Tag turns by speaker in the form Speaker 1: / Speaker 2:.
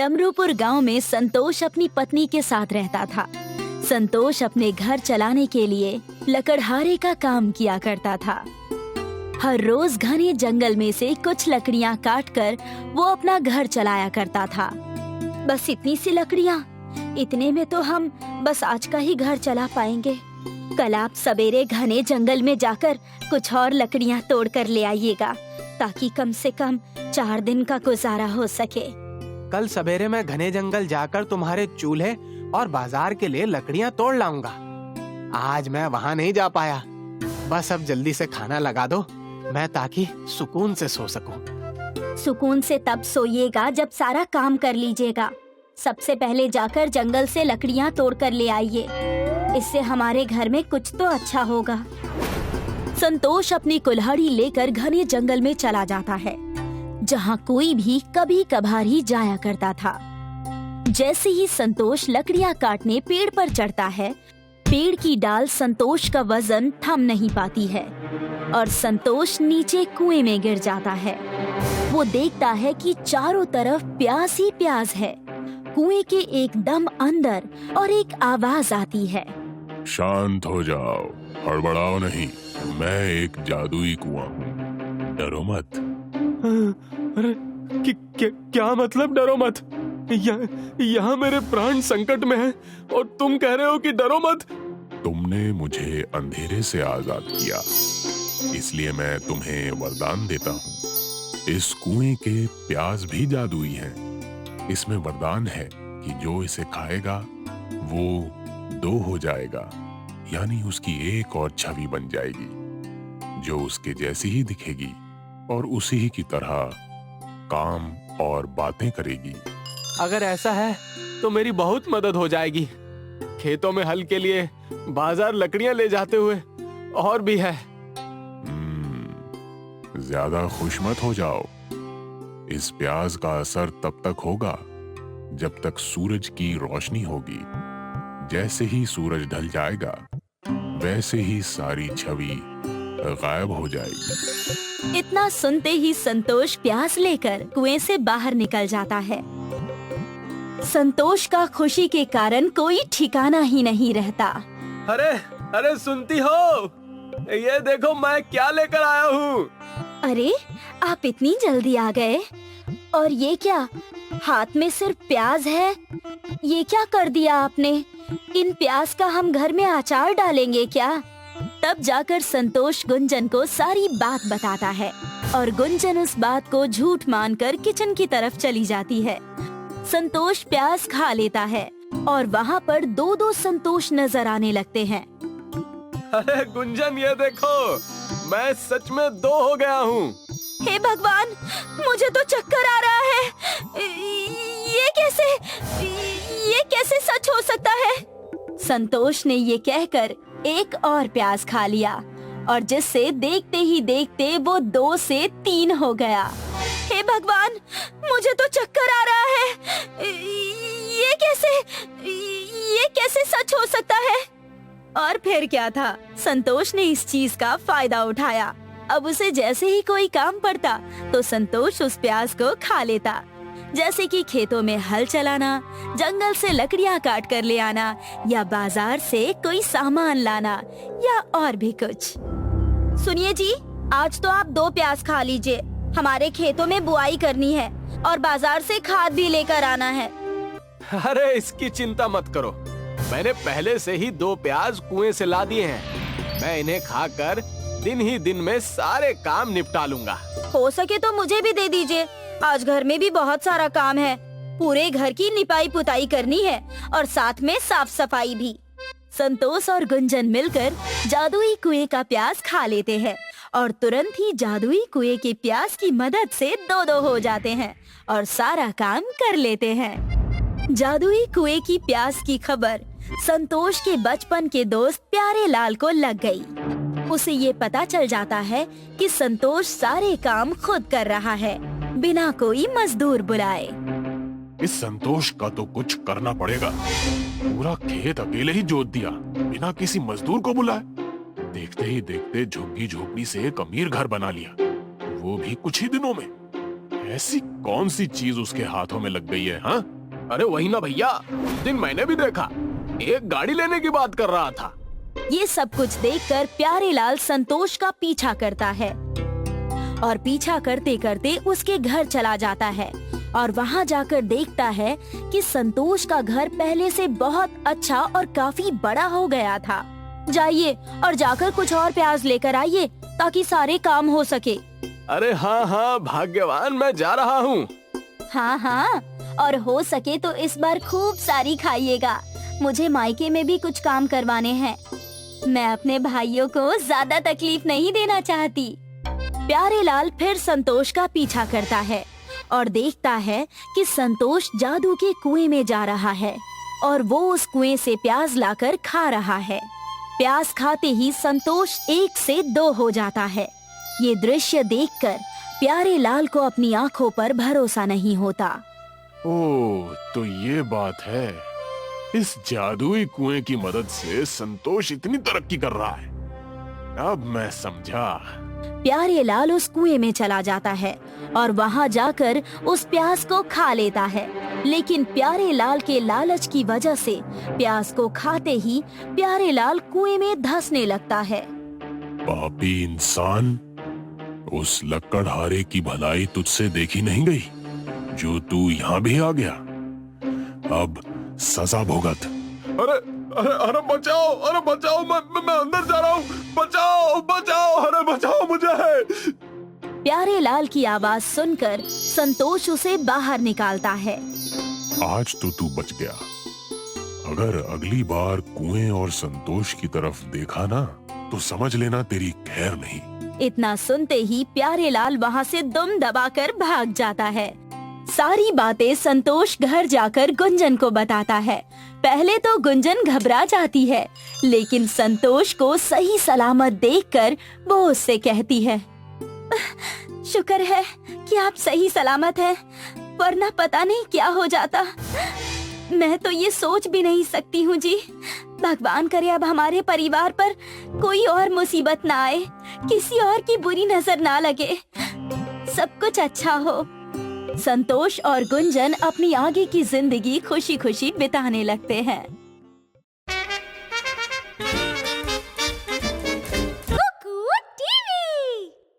Speaker 1: डमरूपुर गांव में संतोष अपनी पत्नी के साथ रहता था। संतोष अपने घर चलाने के लिए लकड़हारे का काम किया करता था। हर रोज घने जंगल में से कुछ लकड़ियां काटकर वो अपना घर चलाया करता था। बस इतनी सी लकड़ियां, इतने में तो हम बस आज का ही घर चला पाएंगे। कल आप सवेरे घने जंगल में जाकर कुछ और लकड़ियां तोड़ कर ले आइएगा, ताकि कम से कम 4 दिन का गुजारा हो सके।
Speaker 2: कल सवेरे मैं घने जंगल जाकर तुम्हारे चूल्हे और बाजार के लिए लकड़ियां तोड़ लाऊंगा। आज मैं वहाँ नहीं जा पाया। बस अब जल्दी से खाना लगा दो, मैं ताकि सुकून से सो सकूं।
Speaker 1: सुकून से तब सोइएगा जब सारा काम कर लीजिएगा। सबसे पहले जाकर जंगल से लकड़ियां तोड़ कर ले आइए, इससे हमारे घर में कुछ तो अच्छा होगा। संतोष अपनी कुल्हाड़ी लेकर घने जंगल में चला जाता है, जहाँ कोई भी कभी कभार ही जाया करता था। जैसे ही संतोष लकड़ियां काटने पेड़ पर चढ़ता है, पेड़ की डाल संतोष का वजन थम नहीं पाती है और संतोष नीचे कुएं में गिर जाता है। वो देखता है कि चारों तरफ प्यास ही प्यास है। कुएं के एकदम अंदर और एक आवाज आती है,
Speaker 3: शांत हो जाओ, हड़बड़ाओ नहीं, मैं एक जादुई कुआं हूँ, डरो मत।
Speaker 2: अरे क्या मतलब डरो मत? यहाँ मेरे प्राण संकट में है और तुम कह रहे हो कि डरो मत।
Speaker 3: तुमने मुझे अंधेरे से आजाद किया, इसलिए मैं तुम्हें वरदान देता हूँ। इस कुएं के प्याज भी जादुई हैं। इसमें वरदान है कि जो इसे खाएगा वो 2 हो जाएगा, यानी उसकी एक और छवि बन जाएगी, जो उसके जैसी ही दिखेगी और उसी ही की तरह काम और बातें करेगी।
Speaker 2: अगर ऐसा है तो मेरी बहुत मदद हो जाएगी। खेतों में हल के लिए बाजार लकड़ियां ले जाते हुए और भी है।
Speaker 3: ज्यादा खुश मत हो जाओ। इस प्याज का असर तब तक होगा जब तक सूरज की रोशनी होगी। जैसे ही सूरज ढल जाएगा, वैसे ही सारी छवि गायब हो जाएगी।
Speaker 1: इतना सुनते ही संतोष प्यास लेकर कुएं से बाहर निकल जाता है। संतोष का खुशी के कारण कोई ठिकाना ही नहीं रहता।
Speaker 2: अरे सुनती हो? ये देखो मैं क्या लेकर आया हूँ।
Speaker 1: अरे आप इतनी जल्दी आ गए, और ये क्या, हाथ में सिर्फ प्याज है? ये क्या कर दिया आपने? इन प्याज का हम घर में अचार डालेंगे क्या? तब जाकर संतोष गुंजन को सारी बात बताता है और गुंजन उस बात को झूठ मानकर किचन की तरफ चली जाती है। संतोष प्याज खा लेता है और वहाँ पर 2-2 संतोष नजर आने लगते हैं।
Speaker 2: अरे गुंजन, ये देखो, मैं सच में 2 हो गया हूँ।
Speaker 1: हे भगवान, मुझे तो चक्कर आ रहा है। ये कैसे सच हो सकता है? संतोष ने ये कहकर एक और प्याज खा लिया और जिससे देखते ही देखते वो 2 से 3 हो गया। हे भगवान, मुझे तो चक्कर आ रहा है। ये कैसे सच हो सकता है? और फिर क्या था, संतोष ने इस चीज का फायदा उठाया। अब उसे जैसे ही कोई काम पड़ता तो संतोष उस प्याज को खा लेता, जैसे कि खेतों में हल चलाना, जंगल से लकड़ियां काट कर ले आना, या बाजार से कोई सामान लाना, या और भी कुछ। सुनिए जी, आज तो आप 2 प्याज खा लीजिए। हमारे खेतों में बुआई करनी है और बाजार से खाद भी लेकर आना है।
Speaker 2: अरे इसकी चिंता मत करो, मैंने पहले से ही 2 प्याज कुएं से ला दिए हैं। मैं इन्हें खाकर दिन ही दिन में सारे काम निपटा लूंगा।
Speaker 1: हो सके तो मुझे भी दे दीजिए, आज घर में भी बहुत सारा काम है। पूरे घर की निपाई पुताई करनी है और साथ में साफ सफाई भी। संतोष और गुंजन मिलकर जादुई कुएं का प्याज खा लेते हैं और तुरंत ही जादुई कुएं के प्याज की मदद से 2-2 हो जाते हैं और सारा काम कर लेते हैं। जादुई कुएं की प्याज की खबर संतोष के बचपन के दोस्त प्यारे लाल को लग गई। उसे ये पता चल जाता है कि संतोष सारे काम खुद कर रहा है, बिना कोई मजदूर बुलाए।
Speaker 3: इस संतोष का तो कुछ करना पड़ेगा। पूरा खेत अकेले ही जोत दिया, बिना किसी मजदूर को बुलाए। देखते ही देखते झुग्गी झोपड़ी से एक अमीर घर बना लिया, वो भी कुछ ही दिनों में। ऐसी कौन सी चीज उसके हाथों में लग गई है? हाँ,
Speaker 2: अरे वही ना भैया, उस दिन मैंने भी देखा, एक गाड़ी लेने की बात कर रहा था।
Speaker 1: ये सब कुछ देखकर प्यारेलाल संतोष का पीछा करता है और पीछा करते करते उसके घर चला जाता है और वहाँ जाकर देखता है कि संतोष का घर पहले से बहुत अच्छा और काफी बड़ा हो गया था। जाइए और जाकर कुछ और प्याज लेकर आइए ताकि सारे काम हो सके।
Speaker 2: अरे हाँ हाँ भाग्यवान, मैं जा रहा हूँ।
Speaker 1: हाँ हाँ, और हो सके तो इस बार खूब सारी खाइएगा। मुझे मायके में भी कुछ काम करवाने हैं। मैं अपने भाइयों को ज्यादा तकलीफ नहीं देना चाहती। प्यारेलाल फिर संतोष का पीछा करता है और देखता है कि संतोष जादू के कुएं में जा रहा है और वो उस कुएं से प्याज लाकर खा रहा है। प्याज खाते ही संतोष 1 से 2 हो जाता है। ये दृश्य देखकर प्यारेलाल को अपनी आंखों पर भरोसा नहीं होता।
Speaker 3: ओह, तो ये बात है। इस जादुई कुएं की मदद से संतोष इतनी तरक्की कर रहा है। अब मैं समझा।
Speaker 1: प्यारेलाल उस कुएं में चला जाता है और वहाँ जाकर उस प्याज को खा लेता है, लेकिन प्यारेलाल के लालच की वजह से प्याज को खाते ही प्यारेलाल कुएं में धंसने लगता है।
Speaker 3: पापी इंसान, उस लकड़हारे की भलाई तुझसे देखी नहीं गई जो तू यहाँ भी आ गया। अब सजा भुगत।
Speaker 2: अरे अरे अरे बचाओ, मैं अंदर जा रहा हूँ। बचाओ, अरे बचाओ मुझे।
Speaker 1: प्यारेलाल की आवाज सुनकर संतोष उसे बाहर निकालता है।
Speaker 3: आज तो तू बच गया। अगर अगली बार कुएं और संतोष की तरफ देखा ना तो समझ लेना तेरी खैर नहीं।
Speaker 1: इतना सुनते ही प्यारेलाल वहाँ से दुम दबाकर भाग जाता है। सारी बातें संतोष घर जाकर गुंजन को बताता है। पहले तो गुंजन घबरा जाती है, लेकिन संतोष को सही सलामत देखकर वो उससे कहती है, शुक्र है कि आप सही सलामत हैं, वरना पता नहीं क्या हो जाता। मैं तो ये सोच भी नहीं सकती हूँ जी। भगवान करे अब हमारे परिवार पर कोई और मुसीबत ना आए, किसी और की बुरी नजर ना लगे, सब कुछ अच्छा हो। संतोष और गुंजन अपनी आगे की जिंदगी खुशी खुशी बिताने लगते हैं।